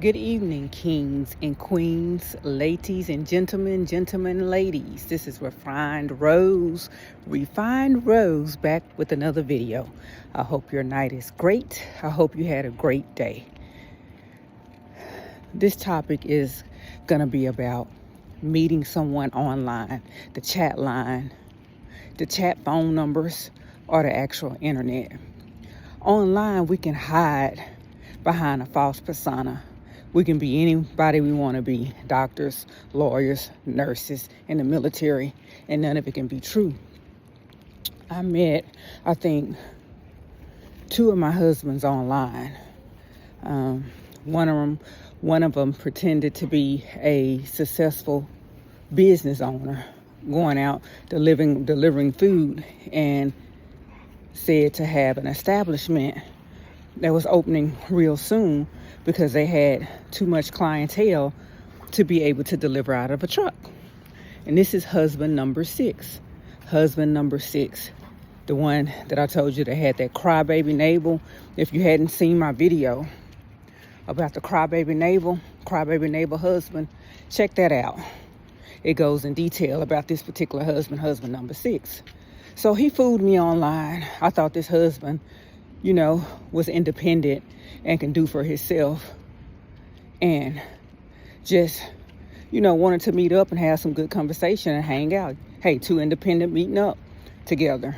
Good evening, kings and queens, ladies and gentlemen, and ladies. This is Refined Rose back with another video. I hope your night is great. I hope you had a great day. This topic is going to be about meeting someone online, the chat line, the chat phone numbers, or the actual internet. Online, we can hide behind a false persona. We can be anybody we want to be, doctors, lawyers, nurses, in the military, and none of it can be true. I met, I think, two of my husbands online. One of them pretended to be a successful business owner, going out delivering food, and said to have an establishment that was opening real soon because they had too much clientele to be able to deliver out of a truck. And this is husband number six. The one that I told you that had that crybaby navel. If you hadn't seen my video about the crybaby navel husband, check that out. It goes in detail about this particular husband number six. So he fooled me online. I thought this husband, was independent and can do for himself, and just, wanted to meet up and have some good conversation and hang out. Hey, two independent meeting up together.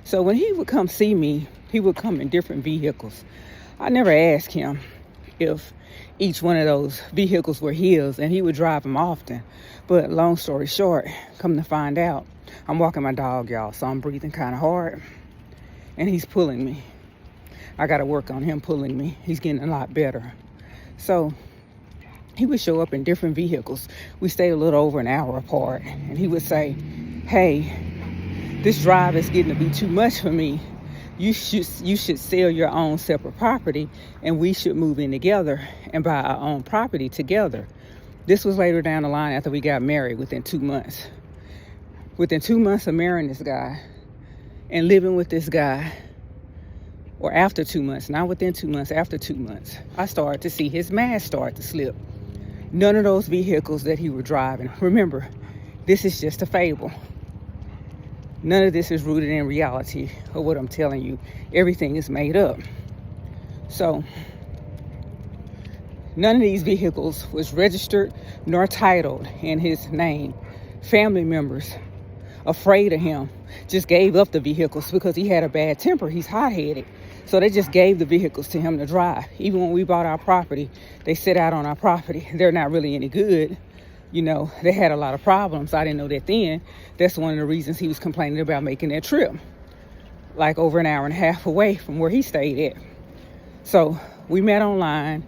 So when he would come see me, he would come in different vehicles. I never asked him if each one of those vehicles were his, and he would drive them often. But long story short, come to find out, I'm walking my dog, y'all, so I'm breathing kind of hard, and he's pulling me. I got to work on him pulling me. He's getting a lot better. So he would show up in different vehicles. We stayed a little over an hour apart, and he would say, hey, this drive is getting to be too much for me. You should sell your own separate property, and we should move in together and buy our own property together. This was later down the line after we got married within 2 months. Within 2 months of marrying this guy and living with this guy, or after 2 months, not within 2 months, after 2 months, I started to see his mask start to slip. None of those vehicles that he was driving. Remember, this is just a fable. None of this is rooted in reality of what I'm telling you. Everything is made up. So, none of these vehicles was registered nor titled in his name. Family members, afraid of him, just gave up the vehicles because he had a bad temper. He's hot-headed. So they just gave the vehicles to him to drive. Even when we bought our property, they sit out on our property. They're not really any good. They had a lot of problems. I didn't know that then. That's one of the reasons he was complaining about making that trip, like over an hour and a half away from where he stayed at. So we met online.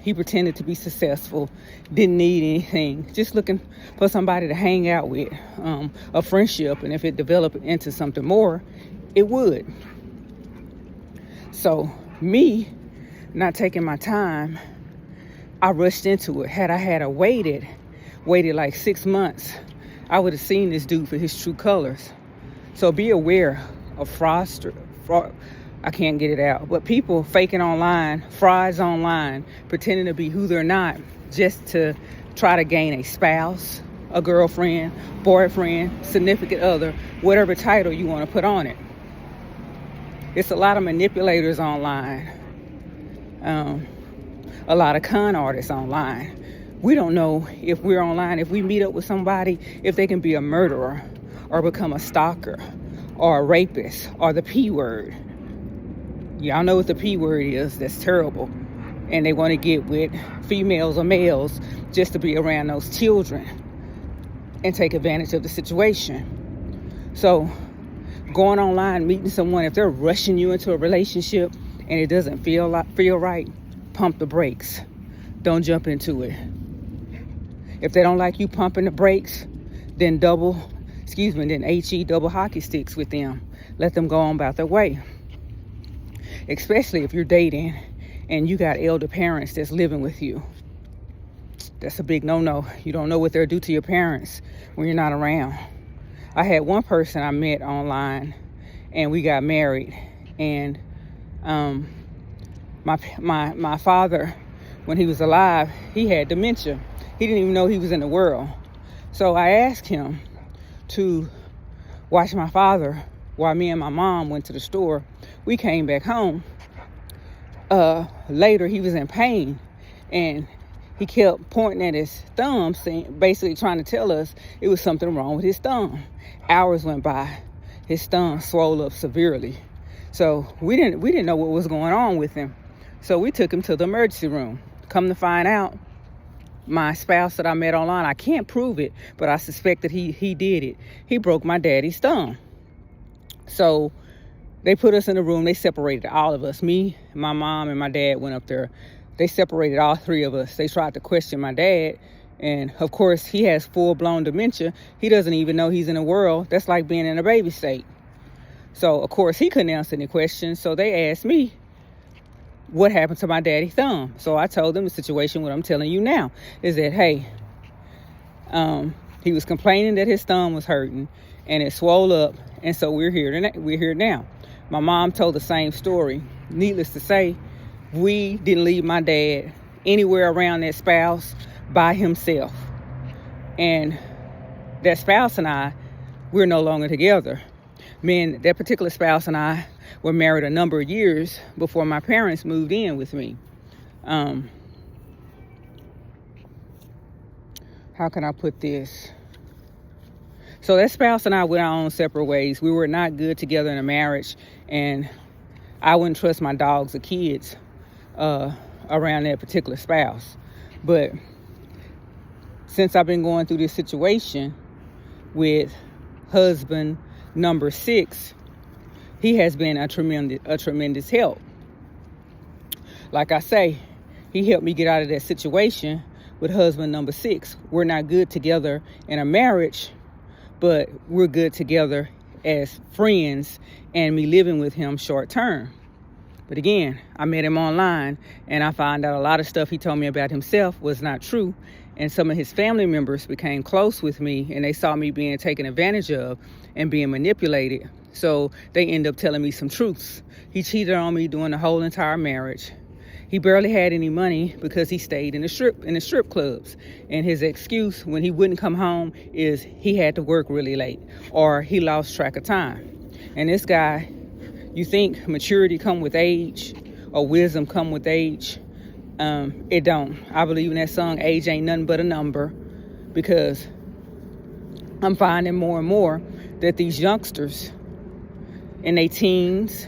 He pretended to be successful, didn't need anything, just looking for somebody to hang out with, a friendship. And if it developed into something more, it would. So me not taking my time, I rushed into it. Had I waited like 6 months, I would have seen this dude for his true colors. So be aware of fraud. I can't get it out. But people faking online, frauds online, pretending to be who they're not, just to try to gain a spouse, a girlfriend, boyfriend, significant other, whatever title you want to put on it. It's a lot of manipulators online. A lot of con artists online. We don't know if we're online, if we meet up with somebody, if they can be a murderer or become a stalker or a rapist or the P word. Y'all know what the P word is. That's terrible. And they want to get with females or males just to be around those children and take advantage of the situation. So going online, meeting someone, if they're rushing you into a relationship and it doesn't feel right, pump the brakes. Don't jump into it. If they don't like you pumping the brakes, then HE double hockey sticks with them. Let them go on about their way. Especially if you're dating and you got elder parents that's living with you. That's a big no-no. You don't know what they'll do to your parents when you're not around. I had one person I met online and we got married, and my father when he was alive, he had dementia. He didn't even know he was in the world. So I asked him to watch my father while me and my mom went to the store. We came back home. Later, he was in pain, and he kept pointing at his thumb, basically trying to tell us it was something wrong with his thumb. Hours went by. His thumb swelled up severely. So we didn't know what was going on with him. So we took him to the emergency room. Come to find out, my spouse that I met online, I can't prove it, but I suspect that he did it. He broke my daddy's thumb. So they put us in a room. They separated all of us. Me, my mom, and my dad went up there. They separated all three of us. They tried to question my dad. And of course, he has full-blown dementia. He doesn't even know he's in the world. That's like being in a baby state. So, of course, he couldn't answer any questions. So they asked me what happened to my daddy's thumb. So I told them the situation, what I'm telling you now, is that, hey, he was complaining that his thumb was hurting and it swelled up. And so we're here now. My mom told the same story. Needless to say, we didn't leave my dad anywhere around that spouse by himself. And that spouse and I, we're no longer together. That particular spouse and I were married a number of years before my parents moved in with me. How can I put this? So that spouse and I went our own separate ways. We were not good together in a marriage, and I wouldn't trust my dogs or kids around that particular spouse. But since I've been going through this situation with husband number 6, he has been a tremendous help. Like I say, he helped me get out of that situation with husband number 6. We're not good together in a marriage, but we're good together as friends and me living with him short term. But again, I met him online, and I found out a lot of stuff he told me about himself was not true. And some of his family members became close with me, and they saw me being taken advantage of and being manipulated. So they ended up telling me some truths. He cheated on me during the whole entire marriage. He barely had any money because he stayed in the strip clubs. And his excuse when he wouldn't come home is he had to work really late or he lost track of time. And this guy, you think maturity come with age or wisdom come with age? It don't. I believe in that song, age ain't nothing but a number, because I'm finding more and more that these youngsters in their teens,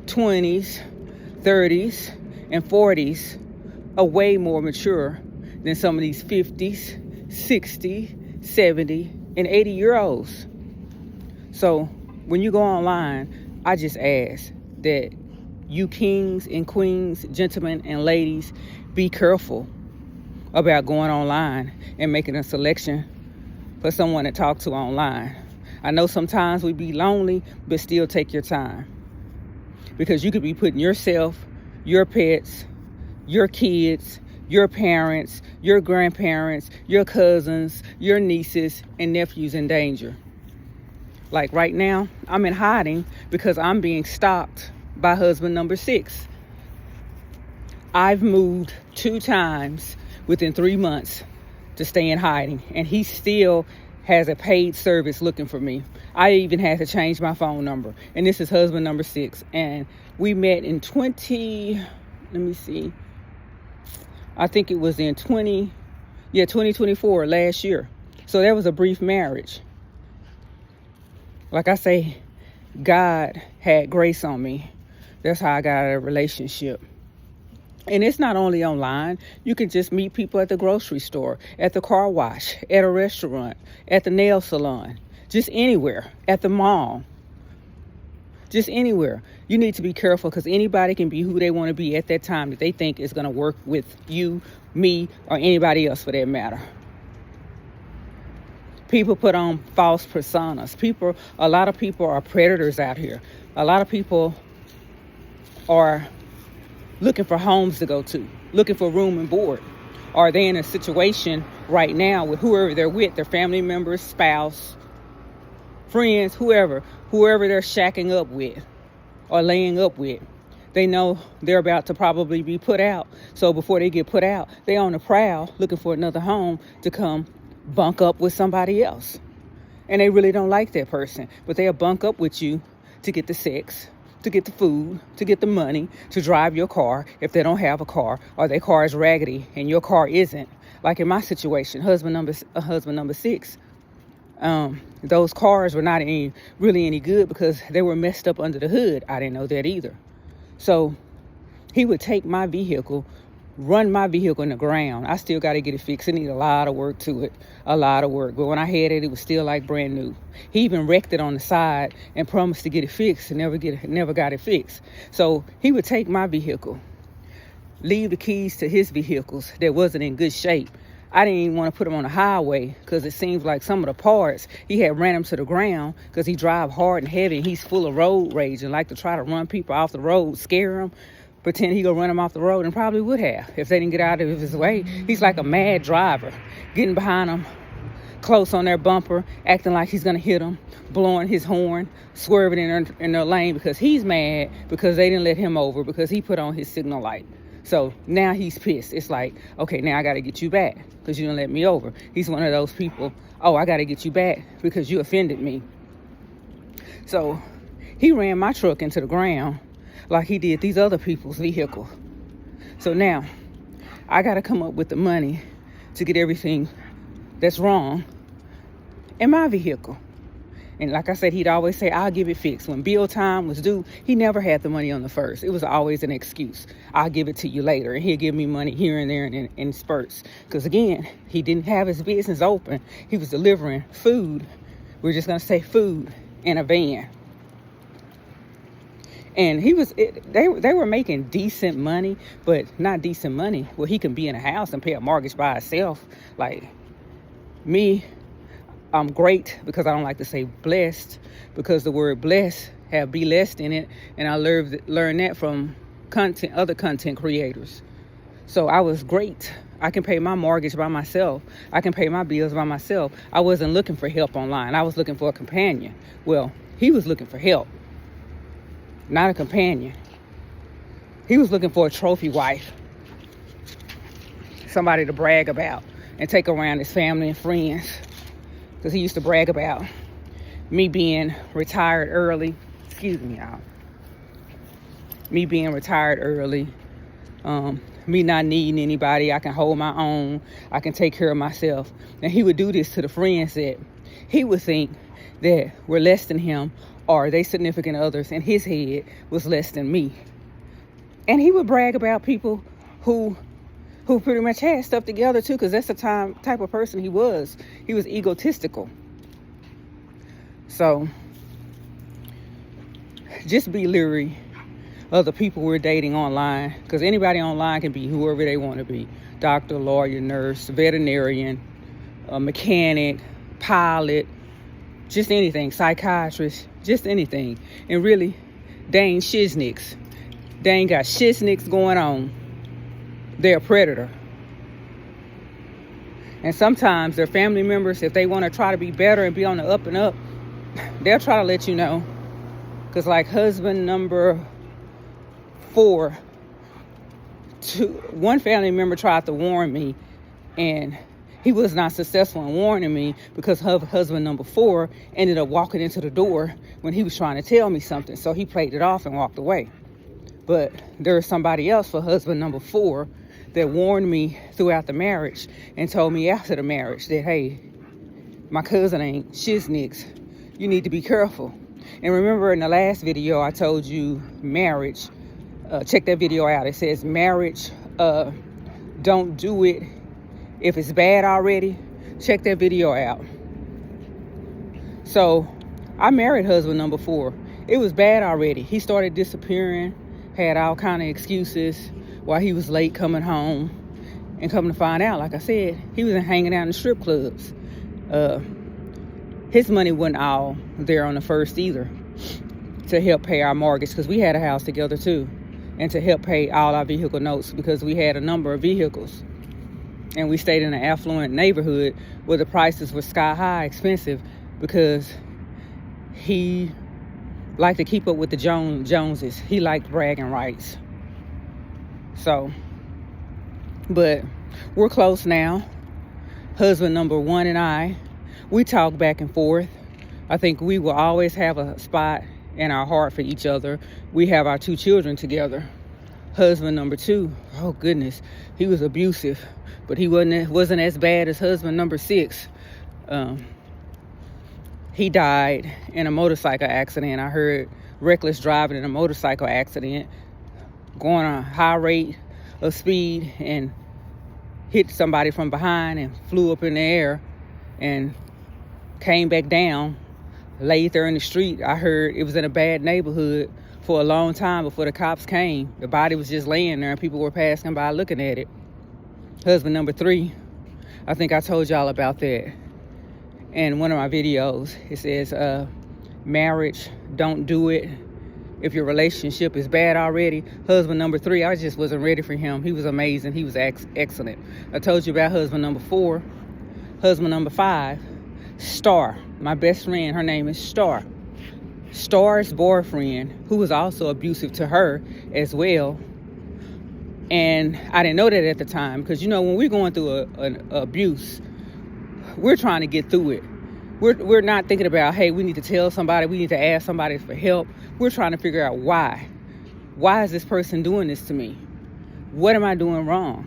20s, 30s, and 40s are way more mature than some of these 50s, 60, 70, and 80-year-olds. So when you go online, I just ask that you kings and queens, gentlemen and ladies, be careful about going online and making a selection for someone to talk to online. I know sometimes we be lonely, but still take your time, because you could be putting yourself, your pets, your kids, your parents, your grandparents, your cousins, your nieces and nephews in danger. Like right now, I'm in hiding because I'm being stalked by husband number 6. I've moved 2 times within 3 months to stay in hiding, and he still has a paid service looking for me. I even had to change my phone number, and this is husband number 6. And we met in 2024, last year. So there was a brief marriage. Like I say, God had grace on me. That's how I got out of a relationship. And it's not only online. You can just meet people at the grocery store, at the car wash, at a restaurant, at the nail salon, just anywhere, at the mall, just anywhere. You need to be careful, because anybody can be who they want to be at that time that they think is going to work with you, me, or anybody else for that matter. People put on false personas. A lot of people are predators out here. A lot of people are looking for homes to go to, looking for room and board. Or they're in a situation right now with whoever they're with, their family members, spouse, friends, whoever they're shacking up with or laying up with. They know they're about to probably be put out. So before they get put out, they on the prowl looking for another home to come bunk up with somebody else. And they really don't like that person, but they'll bunk up with you to get the sex, to get the food, to get the money, to drive your car if they don't have a car, or their car is raggedy and your car isn't. Like in my situation, husband number 6, those cars were not really any good because they were messed up under the hood. I didn't know that either. So he would take my vehicle, run my vehicle in the ground. I still got to get it fixed. It needs a lot of work to it, a lot of work. But when I had it, it was still like brand new. He even wrecked it on the side and promised to get it fixed and never got it fixed. So he would take my vehicle, leave the keys to his vehicles that wasn't in good shape. I didn't even want to put them on the highway because it seems like some of the parts, he had ran them to the ground because he drive hard and heavy and he's full of road rage and like to try to run people off the road, scare them, pretend he gonna run them off the road, and probably would have if they didn't get out of his way. He's like a mad driver, getting behind them, close on their bumper, acting like he's gonna hit them, blowing his horn, swerving in their lane because he's mad because they didn't let him over because he put on his signal light. So now he's pissed. It's like, okay, now I got to get you back because you didn't let me over. He's one of those people, oh, I got to get you back because you offended me. So he ran my truck into the ground like he did these other people's vehicles. So now I got to come up with the money to get everything that's wrong in my vehicle. And like I said, he'd always say, I'll give it fixed. When bill time was due, he never had the money on the first. It was always an excuse. I'll give it to you later. And he'll give me money here and there and in spurts. Because again, he didn't have his business open. He was delivering food. We're just going to say food in a van. And they were making decent money, but not decent money where he can be in a house and pay a mortgage by himself. Like me, I'm great because I don't like to say blessed because the word blessed have be blessed in it. And I learned that from other content creators. So I was great. I can pay my mortgage by myself. I can pay my bills by myself. I wasn't looking for help online. I was looking for a companion. Well, he was looking for help, not a companion. He was looking for a trophy wife, somebody to brag about and take around his family and friends. Because he used to brag about me being retired early. Excuse me, y'all. Me being retired early. Me not needing anybody. I can hold my own. I can take care of myself. And he would do this to the friends that he would think that were less than him or they significant others in his head was less than me. And he would brag about people who pretty much had stuff together too, because that's the type of person he was. He was egotistical. So just be leery of the people we're dating online, because anybody online can be whoever they want to be. Doctor, lawyer, nurse, veterinarian, mechanic, pilot, just anything, psychiatrist, just anything. And really, they ain't shiznicks. They ain't got shiznicks going on. They're a predator. And sometimes their family members, if they want to try to be better and be on the up and up, they'll try to let you know. Because like husband number 4, one family member tried to warn me and he was not successful in warning me because husband number 4 ended up walking into the door when he was trying to tell me something. So he played it off and walked away. But there's somebody else for husband number 4 that warned me throughout the marriage and told me after the marriage that, hey, my cousin ain't shiznicks. You need to be careful. And remember in the last video, I told you marriage. Check that video out. It says marriage, don't do it if it's bad already. Check that video out. So I married husband number 4. It was bad already. He started disappearing, had all kind of excuses while he was late coming home, and coming to find out, like I said, he was hanging out in strip clubs. His money wasn't all there on the first either to help pay our mortgage, because we had a house together too, and to help pay all our vehicle notes because we had a number of vehicles. And we stayed in an affluent neighborhood where the prices were sky high expensive because he liked to keep up with the Joneses. He liked bragging rights. So, but we're close now. Husband number 1 and we talk back and forth. I think we will always have a spot in our heart for each other. We have our 2 children together. Husband number 2, oh goodness, he was abusive, but he wasn't as bad as husband number 6. He died in a motorcycle accident. I heard reckless driving in a motorcycle accident, going on a high rate of speed and hit somebody from behind and flew up in the air and came back down, laid there in the street. I heard it was in a bad neighborhood for a long time before the cops came. The body was just laying there and people were passing by looking at it. Husband number 3, I think I told y'all about that in one of my videos. It says, marriage, don't do it if your relationship is bad already. Husband number 3, I just wasn't ready for him. He was amazing. He was excellent. I told you about husband number 4. Husband number 5, Star. My best friend, her name is Star. Star's boyfriend, who was also abusive to her as well. And I didn't know that at the time, because when we're going through an abuse, we're trying to get through it. We're not thinking about, hey, we need to tell somebody, we need to ask somebody for help. We're trying to figure out why. Why is this person doing this to me? What am I doing wrong?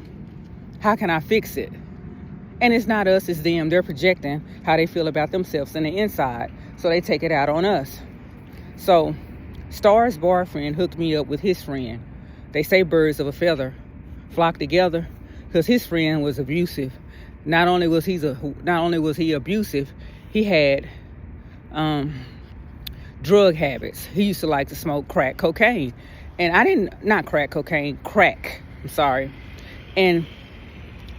How can I fix it? And it's not us, it's them. They're projecting how they feel about themselves in the inside, so they take it out on us. So Star's boyfriend hooked me up with his friend. They say birds of a feather flock together, because his friend was abusive. Not only was he abusive, he had drug habits. He used to like to smoke crack cocaine. And crack. I'm sorry. And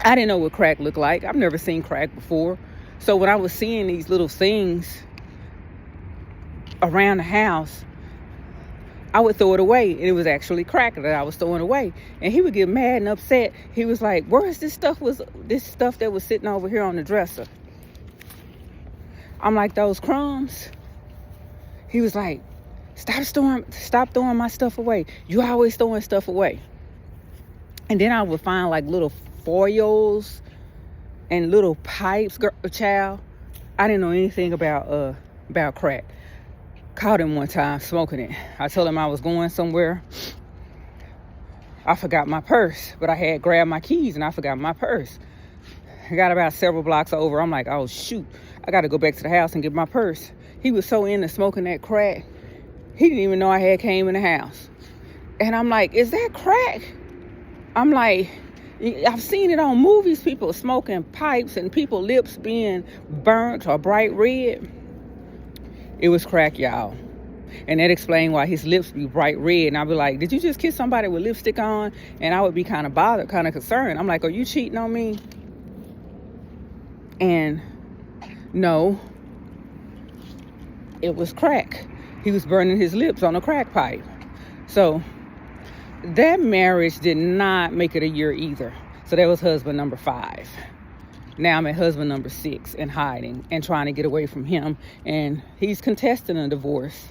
I didn't know what crack looked like. I've never seen crack before. So when I was seeing these little things around the house, I would throw it away, and it was actually crack that I was throwing away. And he would get mad and upset. He was like, "Where's this stuff that was sitting over here on the dresser?" I'm like, "Those crumbs." He was like, "Stop throwing my stuff away. You always throwing stuff away." And then I would find like little foils and little pipes. Child, I didn't know anything about crack. Caught him one time smoking it. I told him I was going somewhere. I forgot my purse, but I had grabbed my keys and I forgot my purse. I got about several blocks over. I'm like, oh shoot, I got to go back to the house and get my purse. He was so into smoking that crack, he didn't even know I had came in the house. And I'm like, is that crack? I'm like, I've seen it on movies, people smoking pipes and people lips being burnt or bright red. It was crack, y'all. And that explained why his lips be bright red. And I'd be like, did you just kiss somebody with lipstick on? And I would be kind of bothered, kind of concerned. I'm like, are you cheating on me? And no, it was crack. He was burning his lips on a crack pipe. So that marriage did not make it a year either. So that was husband number 5. Now I'm at husband number 6 and hiding and trying to get away from him. And he's contesting a divorce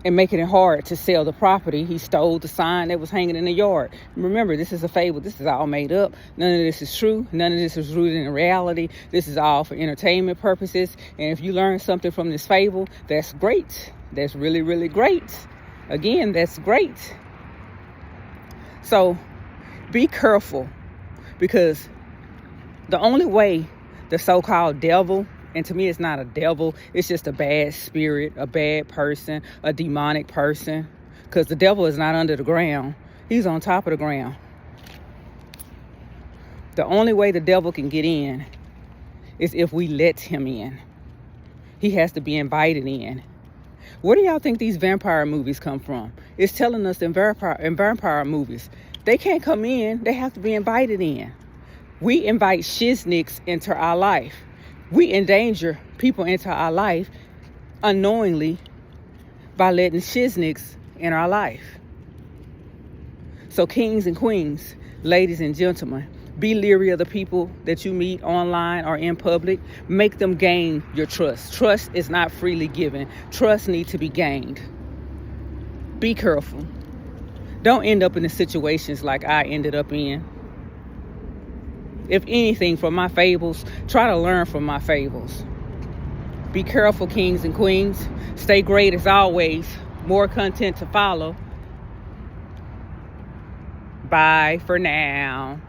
and making it hard to sell the property. He stole the sign that was hanging in the yard. Remember, this is a fable. This is all made up. None of this is true. None of this is rooted in reality. This is all for entertainment purposes. And if you learn something from this fable, that's great. That's really, really great. Again, that's great. So be careful, because the only way the so-called devil, and to me it's not a devil, it's just a bad spirit, a bad person, a demonic person, because the devil is not under the ground. He's on top of the ground. The only way the devil can get in is if we let him in. He has to be invited in. Where do y'all think these vampire movies come from? It's telling us in vampire movies, they can't come in, they have to be invited in. We invite shiznicks into our life. We endanger people into our life unknowingly by letting shiznicks in our life. So kings and queens, ladies and gentlemen, be leery of the people that you meet online or in public. Make them gain your trust. Trust is not freely given. Trust needs to be gained. Be careful. Don't end up in the situations like I ended up in. If anything, from my fables, try to learn from my fables. Be careful, kings and queens. Stay great as always. More content to follow. Bye for now.